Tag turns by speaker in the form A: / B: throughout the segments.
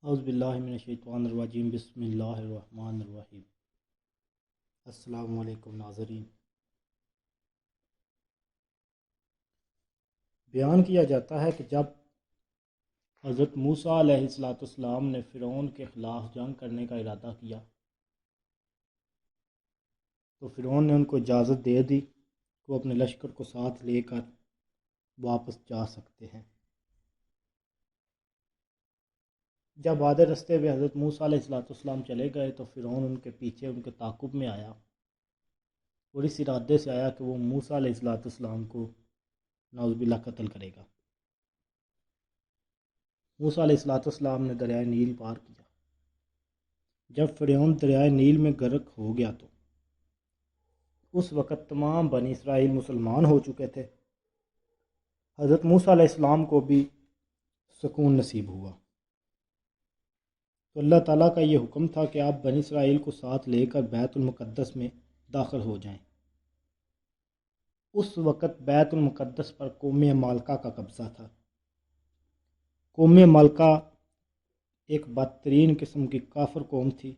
A: اعوذ باللہ من الشیطان الرجیم بسم اللہ الرحمن الرحیم۔ السلام علیکم ناظرین۔ بیان کیا جاتا ہے کہ جب حضرت موسیٰ علیہ السلام نے فرعون کے خلاف جنگ کرنے کا ارادہ کیا تو فرعون نے ان کو اجازت دے دی کہ وہ اپنے لشکر کو ساتھ لے کر واپس جا سکتے ہیں۔ جب آدھے رستے میں حضرت موسیٰ علیہ السلام چلے گئے تو فرعون ان کے پیچھے ان کے تعاقب میں آیا اور اس ارادے سے آیا کہ وہ موسیٰ علیہ السلام کو نعوذ باللہ قتل کرے گا۔ موسیٰ علیہ السلام نے دریائے نیل پار کیا۔ جب فرعون دریائے نیل میں غرق ہو گیا تو اس وقت تمام بنی اسرائیل مسلمان ہو چکے تھے۔ حضرت موسیٰ علیہ السلام کو بھی سکون نصیب ہوا تو اللہ تعالیٰ کا یہ حکم تھا کہ آپ بنی اسرائیل کو ساتھ لے کر بیت المقدس میں داخل ہو جائیں۔ اس وقت بیت المقدس پر قوم عمالقہ کا قبضہ تھا۔ قوم عمالقہ ایک بدترین قسم کی کافر قوم تھی۔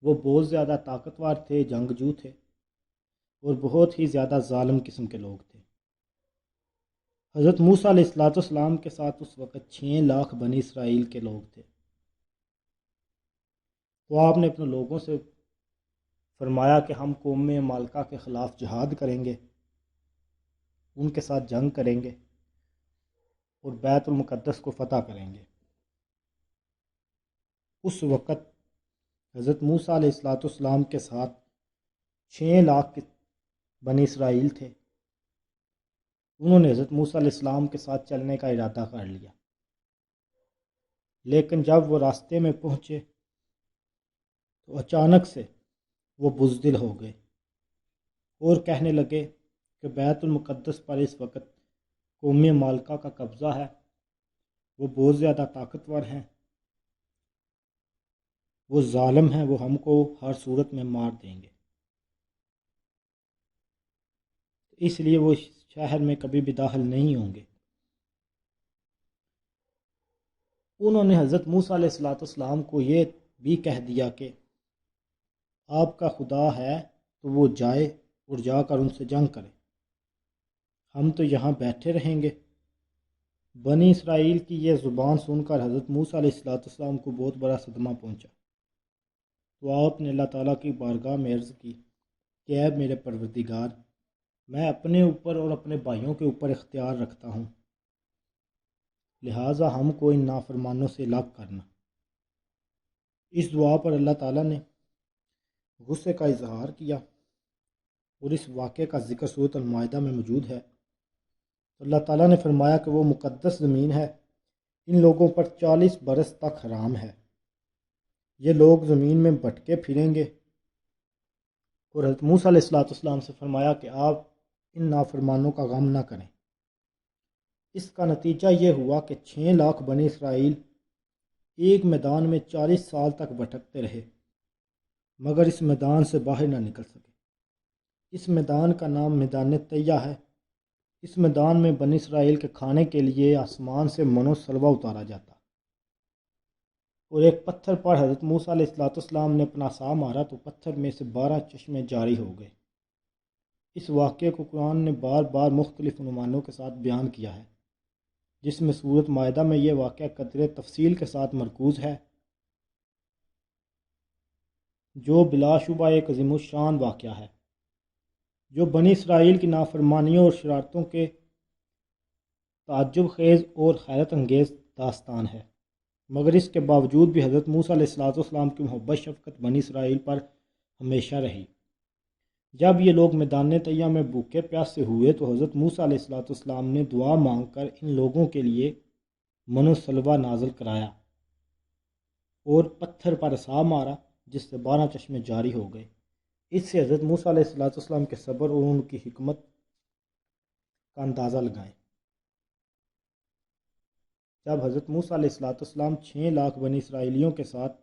A: وہ بہت زیادہ طاقتور تھے، جنگجو تھے اور بہت ہی زیادہ ظالم قسم کے لوگ تھے۔ حضرت موسیٰ علیہ السلام کے ساتھ اس وقت 6 لاکھ بنی اسرائیل کے لوگ تھے۔ تو آپ نے اپنے لوگوں سے فرمایا کہ ہم قوم عمالقہ کے خلاف جہاد کریں گے، ان کے ساتھ جنگ کریں گے اور بیت المقدس کو فتح کریں گے۔ اس وقت حضرت موسیٰ علیہ السلام کے ساتھ 6 لاکھ بنی اسرائیل تھے۔ انہوں نے حضرت موسیٰ علیہ السلام کے ساتھ چلنے کا ارادہ کر لیا، لیکن جب وہ راستے میں پہنچے تو اچانک سے وہ بزدل ہو گئے اور کہنے لگے کہ بیت المقدس پر اس وقت قوم عمالقہ کا قبضہ ہے، وہ بہت زیادہ طاقتور ہیں، وہ ظالم ہیں، وہ ہم کو ہر صورت میں مار دیں گے، اس لیے وہ شہر میں کبھی بھی داخل نہیں ہوں گے۔ انہوں نے حضرت موسیٰ علیہ السلام کو یہ بھی کہہ دیا کہ آپ کا خدا ہے تو وہ جائے اور جا کر ان سے جنگ کرے، ہم تو یہاں بیٹھے رہیں گے۔ بنی اسرائیل کی یہ زبان سن کر حضرت موسیٰ علیہ السلام کو بہت بڑا صدمہ پہنچا تو آپ نے اللہ تعالیٰ کی بارگاہ میں عرض کی کہ اے میرے پروردگار، میں اپنے اوپر اور اپنے بھائیوں کے اوپر اختیار رکھتا ہوں، لہٰذا ہم کو ان نافرمانوں سے الگ کرنا۔ اس دعا پر اللہ تعالیٰ نے غصے کا اظہار کیا اور اس واقعے کا ذکر سورۃ المائدہ میں موجود ہے۔ تو اللہ تعالیٰ نے فرمایا کہ وہ مقدس زمین ہے، ان لوگوں پر 40 برس تک حرام ہے، یہ لوگ زمین میں بھٹکے پھریں گے۔ اور حضرت موسیٰ علیہ السلام سے فرمایا کہ آپ ان نافرمانوں کا غم نہ کریں۔ اس کا نتیجہ یہ ہوا کہ 6 لاکھ بنی اسرائیل ایک میدان میں 40 سال تک بھٹکتے رہے مگر اس میدان سے باہر نہ نکل سکے۔ اس میدان کا نام میدان طیہ ہے۔ اس میدان میں بنی اسرائیل کے کھانے کے لیے آسمان سے من و سلوہ اتارا جاتا اور ایک پتھر پر حضرت موسیٰ علیہ السلام نے اپنا عصا مارا تو پتھر میں سے 12 چشمے جاری ہو گئے۔ اس واقعے کو قرآن نے بار بار مختلف عنوانوں کے ساتھ بیان کیا ہے، جس میں سورۃ مائدہ میں یہ واقعہ قدر تفصیل کے ساتھ مرکوز ہے، جو بلا شبہ ایک عظیم الشان واقعہ ہے، جو بنی اسرائیل کی نافرمانیوں اور شرارتوں کے تعجب خیز اور حیرت انگیز داستان ہے، مگر اس کے باوجود بھی حضرت موسیٰ علیہ السلام کی محبت شفقت بنی اسرائیل پر ہمیشہ رہی۔ جب یہ لوگ میدان طیہ میں بھوکے پیاسے ہوئے تو حضرت موسیٰ علیہ السلام نے دعا مانگ کر ان لوگوں کے لیے من و سلوہ نازل کرایا اور پتھر پر عصا مارا جس سے 12 چشمے جاری ہو گئے۔ اس سے حضرت موسیٰ علیہ السلام کے صبر اور ان کی حکمت کا اندازہ لگائیں۔ جب حضرت موسیٰ علیہ السلام 6 لاکھ بنی اسرائیلیوں کے ساتھ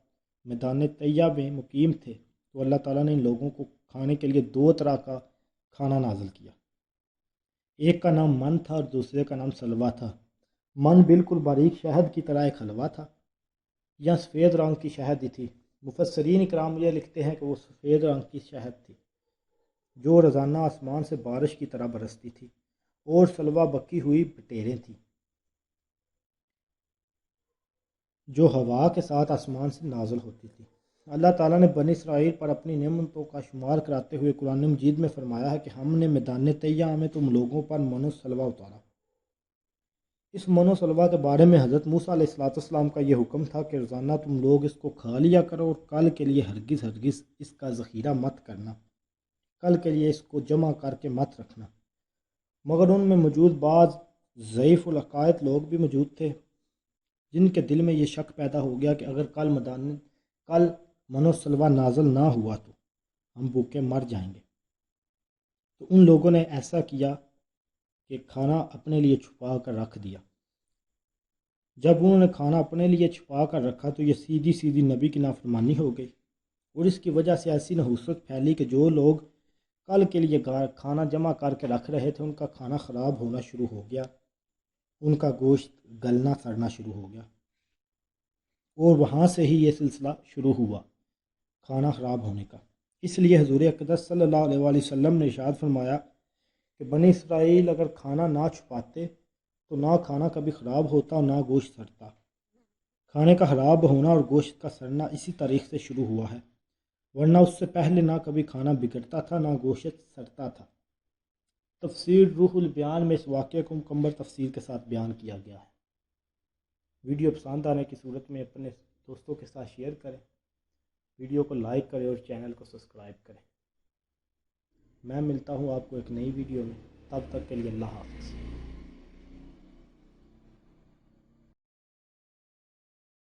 A: میدان طیہ میں مقیم تھے تو اللہ تعالیٰ نے ان لوگوں کو کھانے کے لیے 2 طرح کا کھانا نازل کیا۔ ایک کا نام من تھا اور دوسرے کا نام سلوہ تھا۔ من بالکل باریک شہد کی طرح ایک حلوہ تھا یا سفید رنگ کی شہد تھی۔ مفسرین اکرام یہ لکھتے ہیں کہ وہ سفید رنگ کی شہد تھی جو روزانہ آسمان سے بارش کی طرح برستی تھی، اور سلوہ بکی ہوئی بٹیریں تھیں جو ہوا کے ساتھ آسمان سے نازل ہوتی تھی۔ اللہ تعالیٰ نے بنی اسرائیل پر اپنی نعمتوں کا شمار کراتے ہوئے قرآن مجید میں فرمایا ہے کہ ہم نے میدان طیہ میں تم لوگوں پر من و سلوہ اتارا۔ اس من و سلوہ کے بارے میں حضرت موسیٰ علیہ السلام کا یہ حکم تھا کہ روزانہ تم لوگ اس کو کھا لیا کرو اور کل کے لیے ہرگز ہرگز اس کا ذخیرہ مت کرنا، کل کے لیے اس کو جمع کر کے مت رکھنا۔ مگر ان میں موجود بعض ضعیف العقائد لوگ بھی موجود تھے جن کے دل میں یہ شک پیدا ہو گیا کہ اگر کل من و سلوہ نازل نہ ہوا تو ہم بھوکے مر جائیں گے۔ تو ان لوگوں نے ایسا کیا کہ کھانا اپنے لیے چھپا کر رکھ دیا۔ جب انہوں نے کھانا اپنے لیے چھپا کر رکھا تو یہ سیدھی سیدھی نبی کی نافرمانی ہو گئی، اور اس کی وجہ سے ایسی نحوست پھیلی کہ جو لوگ کل کے لیے کھانا جمع کر کے رکھ رہے تھے ان کا کھانا خراب ہونا شروع ہو گیا، ان کا گوشت گلنا سڑنا شروع ہو گیا، اور وہاں سے ہی یہ سلسلہ شروع ہوا کھانا خراب ہونے کا۔ اس لیے حضور اقدس صلی اللہ علیہ وآلہ وسلم نے ارشاد فرمایا کہ بنی اسرائیل اگر کھانا نہ چھپاتے تو نہ کھانا کبھی خراب ہوتا اور نہ گوشت سڑتا۔ کھانے کا خراب ہونا اور گوشت کا سڑنا اسی تاریخ سے شروع ہوا ہے، ورنہ اس سے پہلے نہ کبھی کھانا بگڑتا تھا نہ گوشت سڑتا تھا۔ تفسیر روح البیان میں اس واقعے کو مکمل تفصیل کے ساتھ بیان کیا گیا ہے۔ ویڈیو پسند آنے کی صورت میں اپنے دوستوں کے ساتھ شیئر کریں، ویڈیو کو لائک کریں اور چینل کو سبسکرائب کریں۔ میں ملتا ہوں آپ کو ایک نئی ویڈیو میں، تب تک کے لیے اللہ حافظ۔